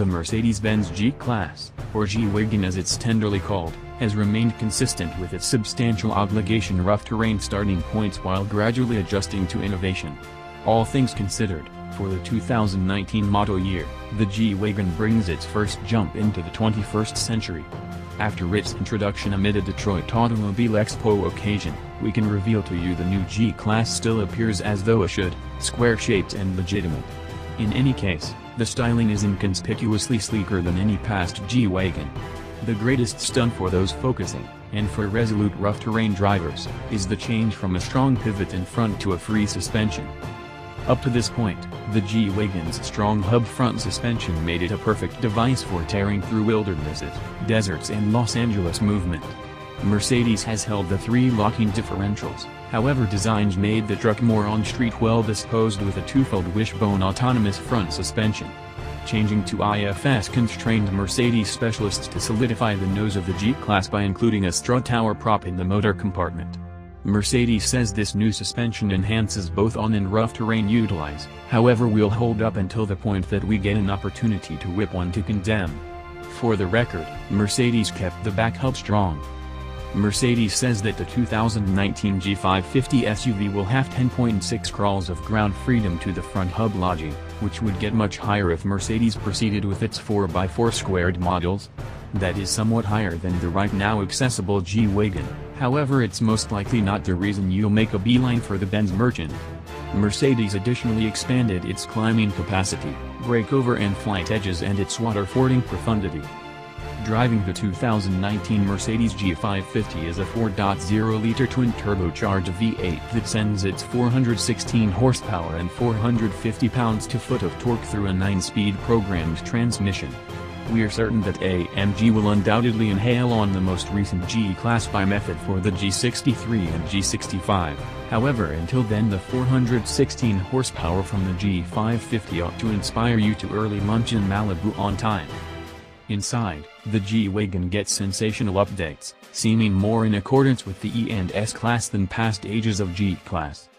The Mercedes-Benz G-Class, or G-Wagen as it's tenderly called, has remained consistent with its substantial obligation rough-terrain starting points while gradually adjusting to innovation. All things considered, for the 2019 model year, the G-Wagen brings its first jump into the 21st century. After its introduction amid a Detroit Automobile Expo occasion, we can reveal to you the new G-Class still appears as though it should, square-shaped and legitimate. In any case, the styling is inconspicuously sleeker than any past G-Wagen. The greatest stunt for those focusing, and for resolute rough-terrain drivers, is the change from a strong pivot in front to a free suspension. Up to this point, the G-Wagen's strong hub front suspension made it a perfect device for tearing through wildernesses, deserts and Los Angeles movement. Mercedes has held the three locking differentials, however designs made the truck more on-street well disposed with a two-fold wishbone autonomous front suspension. Changing to IFS constrained Mercedes specialists to solidify the nose of the G-Class by including a strut tower prop in the motor compartment. Mercedes says this new suspension enhances both on and rough terrain utilize, however we'll hold up until the point that we get an opportunity to whip one to condemn. For the record, Mercedes kept the back hub strong. Mercedes says that the 2019 G550 SUV will have 10.6 crawls of ground freedom to the front hub lodging, which would get much higher if Mercedes proceeded with its 4x4 squared models. That is somewhat higher than the right now accessible G-Wagen, however it's most likely not the reason you'll make a beeline for the Benz Merchant. Mercedes additionally expanded its climbing capacity, breakover and flight edges and its water-fording profundity. Driving the 2019 Mercedes G550 is a 4.0-liter twin-turbocharged V8 that sends its 416 horsepower and 450 pounds-to-foot of torque through a 9-speed programmed transmission. We're certain that AMG will undoubtedly inhale on the most recent G-Class by method for the G63 and G65, however until then the 416 horsepower from the G550 ought to inspire you to early lunch in Malibu on time. Inside, the G-Wagen gets sensational updates, seeming more in accordance with the E and S class than past ages of G-Class.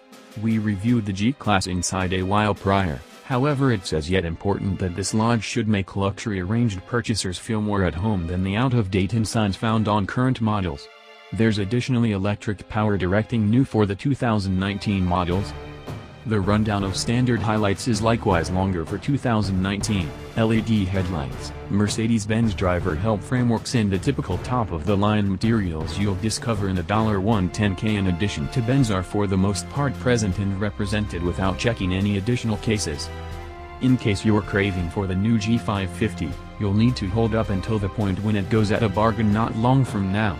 We reviewed the G-Class inside a while prior, however it's as yet important that this lodge should make luxury-arranged purchasers feel more at home than the out-of-date insides found on current models. There's additionally electric power directing new for the 2019 models. The rundown of standard highlights is likewise longer for 2019, LED headlights, Mercedes-Benz driver help frameworks and the typical top-of-the-line materials you'll discover in the $110K in addition to Benz are for the most part present and represented without checking any additional cases. In case you're craving for the new G550, you'll need to hold up until the point when it goes at a bargain not long from now.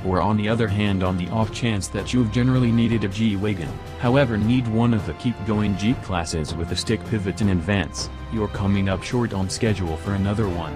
Or on the other hand on the off chance that you've generally needed a G-Wagen, however need one of the keep-going G-Classes with a stick pivot in advance, you're coming up short on schedule for another one.